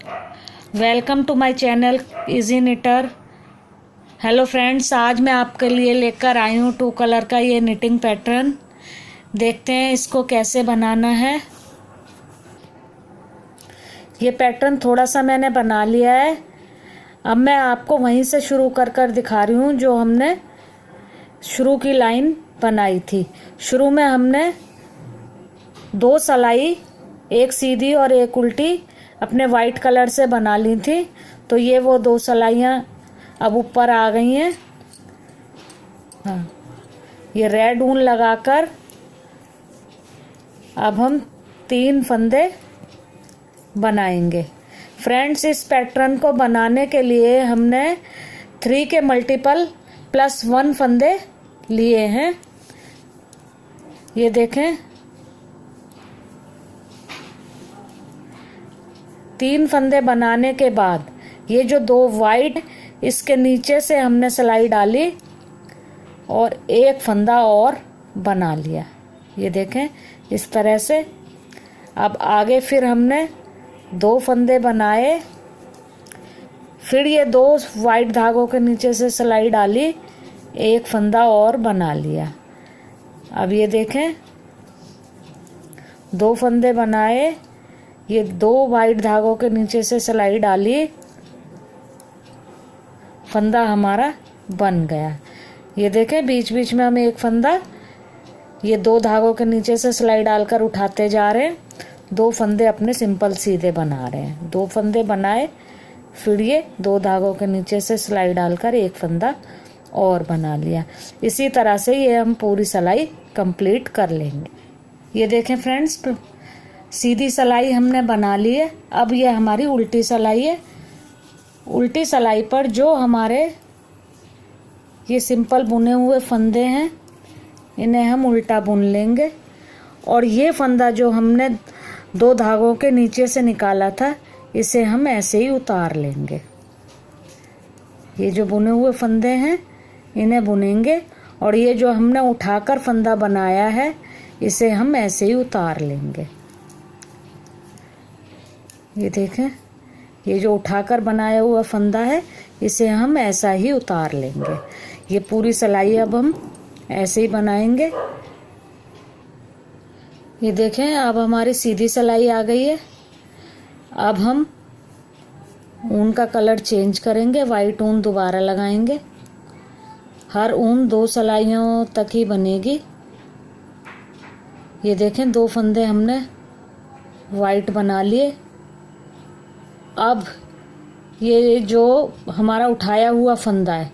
Welcome to my channel easy knitter. Hello friends, आज मैं आपके लिए लेकर आई हूँ 2 कलर का ये निटिंग पैटर्न। देखते हैं इसको कैसे बनाना है। ये पैटर्न थोड़ा सा मैंने बना लिया है। अब मैं आपको वहीं से शुरू कर दिखा रही हूँ जो हमने शुरू की लाइन बनाई थी। शुरू में हमने 2 सिलाई, एक सीधी और एक उल्टी अपने वाइट कलर से बना ली थी। तो ये वो 2 सिलाइयाँ अब ऊपर आ गई हैं। हाँ, ये रेड ऊन लगाकर अब हम 3 फंदे बनाएंगे। फ्रेंड्स, इस पैटर्न को बनाने के लिए हमने 3 के मल्टीपल +1 फंदे लिए हैं। ये देखें, 3 फंदे बनाने के बाद ये जो 2 वाइट, इसके नीचे से हमने सिलाई डाली और एक फंदा और बना लिया। ये देखें इस तरह से। अब आगे फिर हमने 2 फंदे बनाए, फिर ये 2 वाइट धागों के नीचे से सिलाई डाली, एक फंदा और बना लिया। अब ये देखें 2 फंदे बनाए, ये 2 वाइट धागों के नीचे से सिलाई डाली, फंदा हमारा बन गया। ये देखें बीच बीच में हम एक फंदा, ये 2 धागों के नीचे से सिलाई डालकर उठाते जा रहे हैं। 2 फंदे अपने सिंपल सीधे बना रहे हैं। 2 फंदे बनाए, फिर ये 2 धागों के नीचे से सिलाई डालकर एक फंदा और बना लिया। इसी तरह से ये हम पूरी सिलाई कंप्लीट कर लेंगे। ये देखें फ्रेंड्स, सीधी सिलाई हमने बना ली है। अब ये हमारी उल्टी सिलाई है। उल्टी सिलाई पर जो हमारे ये सिंपल बुने हुए फंदे हैं, इन्हें हम उल्टा बुन लेंगे। और ये फंदा जो हमने 2 धागों के नीचे से निकाला था, इसे हम ऐसे ही उतार लेंगे। ये जो बुने हुए फंदे हैं इन्हें बुनेंगे, और ये जो हमने उठाकर फंदा बनाया है, इसे हम ऐसे ही उतार लेंगे। ये देखें, ये जो उठाकर बनाया हुआ फंदा है, इसे हम ऐसा ही उतार लेंगे। ये पूरी सिलाई अब हम ऐसे ही बनाएंगे। ये देखें, अब हमारी सीधी सिलाई आ गई है। अब हम ऊन का कलर चेंज करेंगे, वाइट ऊन दोबारा लगाएंगे। हर ऊन 2 सिलाइयों तक ही बनेगी। ये देखें 2 फंदे हमने वाइट बना लिए। अब ये जो हमारा उठाया हुआ फंदा है,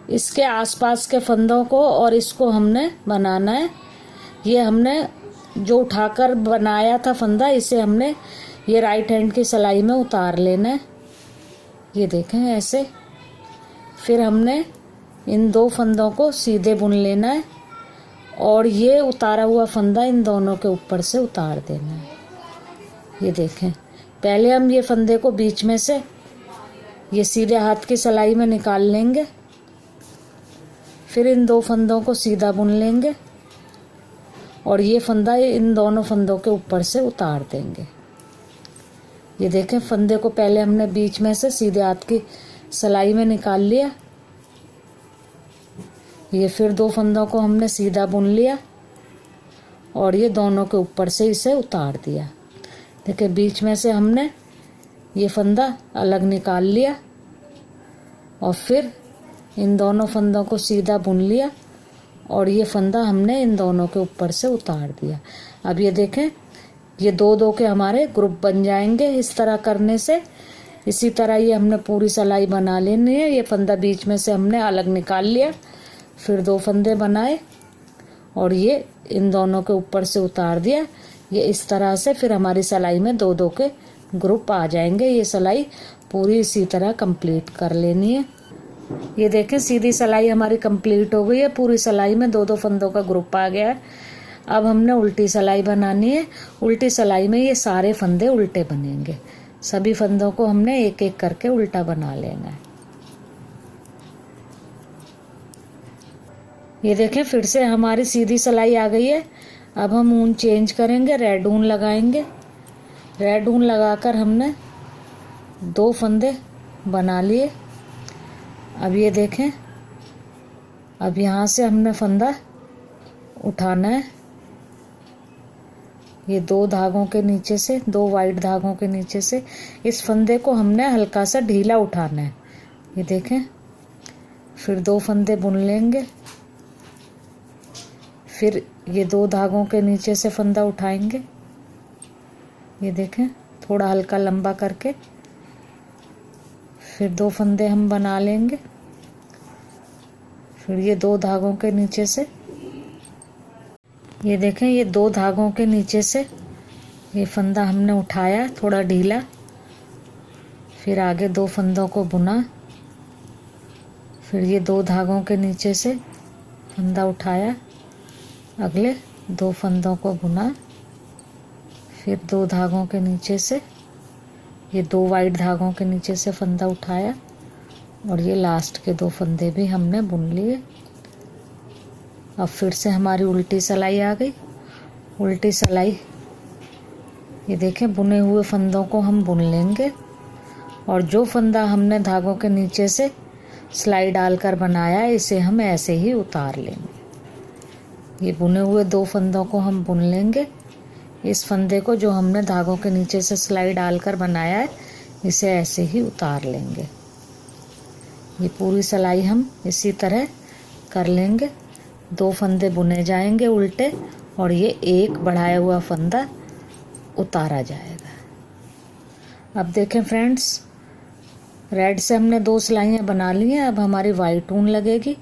इसके आसपास के फंदों को और इसको हमने बनाना है। ये हमने जो उठाकर बनाया था फंदा, इसे हमने ये राइट हैंड की सिलाई में उतार लेना है। ये देखें ऐसे। फिर हमने इन 2 फंदों को सीधे बुन लेना है और ये उतारा हुआ फंदा इन दोनों के ऊपर से उतार देना है। ये देखें, पहले हम ये फंदे को बीच में से ये सीधे हाथ की सिलाई में निकाल लेंगे, फिर इन 2 फंदों को सीधा बुन लेंगे और ये फंदा इन दोनों फंदों के ऊपर से उतार देंगे। ये देखें, फंदे को पहले हमने बीच में से सीधे हाथ की सिलाई में निकाल लिया। ये फिर 2 फंदों को हमने सीधा बुन लिया और ये दोनों के ऊपर से इसे उतार दिया। देखिए बीच में से हमने ये फंदा अलग निकाल लिया और फिर इन दोनों फंदों को सीधा बुन लिया और ये फंदा हमने इन दोनों के ऊपर से उतार दिया। अब ये देखें, ये 2-2 के हमारे ग्रुप बन जाएंगे इस तरह करने से। इसी तरह ये हमने पूरी सिलाई बना लेनी है। ये फंदा बीच में से हमने अलग निकाल लिया, फिर 2 फंदे बनाए और ये इन दोनों के ऊपर से उतार दिया। ये इस तरह से फिर हमारी सिलाई में 2-2 के ग्रुप आ जाएंगे। ये सिलाई पूरी इसी तरह कंप्लीट कर लेनी है। ये देखें, सीधी सिलाई हमारी कंप्लीट हो गई है। पूरी सिलाई में 2-2 फंदों का ग्रुप आ गया है। अब हमने उल्टी सिलाई बनानी है। उल्टी सिलाई में ये सारे फंदे उल्टे बनेंगे। सभी फंदों को हमने एक एक करके उल्टा बना लेना है। ये देखें, फिर से हमारी सीधी सिलाई आ गई है। अब हम ऊन चेंज करेंगे, रेड ऊन लगाएंगे। रेड ऊन लगाकर हमने 2 फंदे बना लिए। अब ये देखें, अब यहाँ से हमने फंदा उठाना है। ये 2 धागों के नीचे से, 2 वाइट धागों के नीचे से इस फंदे को हमने हल्का सा ढीला उठाना है। ये देखें, फिर 2 फंदे बुन लेंगे, फिर ये 2 धागों के नीचे से फंदा उठाएंगे। ये देखें, थोड़ा हल्का लंबा करके फिर 2 फंदे हम बना लेंगे। फिर ये 2 धागों के नीचे से, ये देखें, ये 2 धागों के नीचे से ये फंदा हमने उठाया थोड़ा ढीला, फिर आगे 2 फंदों को बुना, फिर ये 2 धागों के नीचे से फंदा उठाया, अगले 2 फंदों को बुना, फिर 2 धागों के नीचे से, ये 2 वाइट धागों के नीचे से फंदा उठाया और ये लास्ट के 2 फंदे भी हमने बुन लिए। अब फिर से हमारी उल्टी सिलाई आ गई। उल्टी सिलाई, ये देखें, बुने हुए फंदों को हम बुन लेंगे और जो फंदा हमने धागों के नीचे से सिलाई डालकर बनाया है इसे हम ऐसे ही उतार लेंगे। ये बुने हुए 2 फंदों को हम बुन लेंगे। इस फंदे को जो हमने धागों के नीचे से सिलाई डालकर बनाया है इसे ऐसे ही उतार लेंगे। ये पूरी सिलाई हम इसी तरह कर लेंगे। 2 फंदे बुने जाएंगे उल्टे और ये एक बढ़ाया हुआ फंदा उतारा जाएगा। अब देखें फ्रेंड्स, रेड से हमने 2 सिलाइयाँ बना ली हैं। अब हमारी वाइट ऊन लगेगी।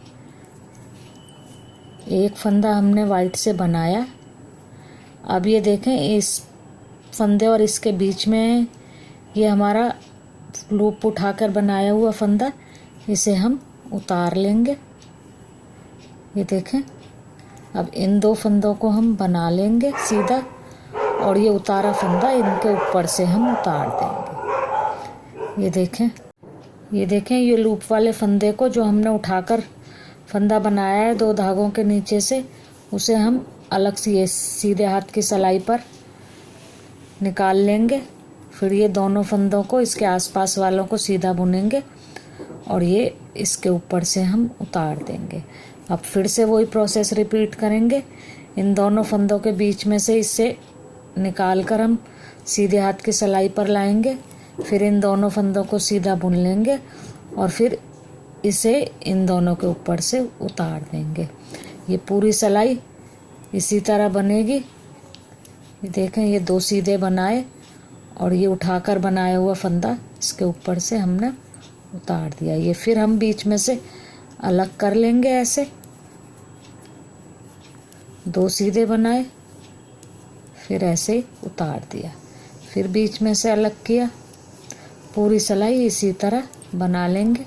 एक फंदा हमने वाइट से बनाया। अब ये देखें, इस फंदे और इसके बीच में ये हमारा लूप उठाकर बनाया हुआ फंदा, इसे हम उतार लेंगे। ये देखें, अब इन 2 फंदों को हम बना लेंगे सीधा और ये उतारा फंदा इनके ऊपर से हम उतार देंगे। ये देखें, ये लूप वाले फंदे को जो हमने उठाकर फंदा बनाया है 2 धागों के नीचे से, उसे हम अलग से ये सीधे हाथ की सिलाई पर निकाल लेंगे। फिर ये दोनों फंदों को, इसके आसपास वालों को सीधा बुनेंगे और ये इसके ऊपर से हम उतार देंगे। अब फिर से वही प्रोसेस रिपीट करेंगे। इन दोनों फंदों के बीच में से इसे निकाल कर हम सीधे हाथ की सिलाई पर लाएंगे। फिर इन दोनों फंदों को सीधा बुन लेंगे और फिर इसे इन दोनों के ऊपर से उतार देंगे। ये पूरी सिलाई इसी तरह बनेगी। ये देखें, ये 2 सीधे बनाए और ये उठाकर बनाया हुआ फंदा इसके ऊपर से हमने उतार दिया। ये फिर हम बीच में से अलग कर लेंगे। ऐसे 2 सीधे बनाए, फिर ऐसे ही उतार दिया, फिर बीच में से अलग किया। पूरी सिलाई इसी तरह बना लेंगे।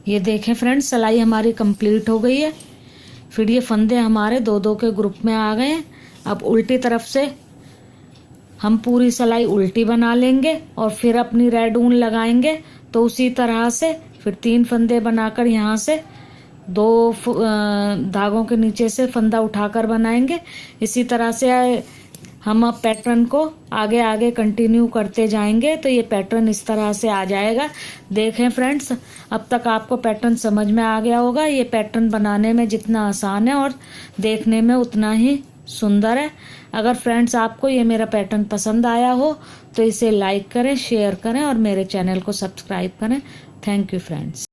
ये देखें फ्रेंड्स, सिलाई हमारी कंप्लीट हो गई है। फिर ये फंदे हमारे 2-2 के ग्रुप में आ गए हैं। अब उल्टी तरफ से हम पूरी सिलाई उल्टी बना लेंगे और फिर अपनी रेड ऊन लगाएंगे। तो उसी तरह से फिर 3 फंदे बनाकर यहाँ से 2 धागों के नीचे से फंदा उठाकर बनाएंगे। इसी तरह से हम अब पैटर्न को आगे आगे कंटिन्यू करते जाएंगे तो ये पैटर्न इस तरह से आ जाएगा। देखें फ्रेंड्स, अब तक आपको पैटर्न समझ में आ गया होगा। ये पैटर्न बनाने में जितना आसान है और देखने में उतना ही सुंदर है। अगर फ्रेंड्स आपको ये मेरा पैटर्न पसंद आया हो तो इसे लाइक करें, शेयर करें और मेरे चैनल को सब्सक्राइब करें। Thank you friends.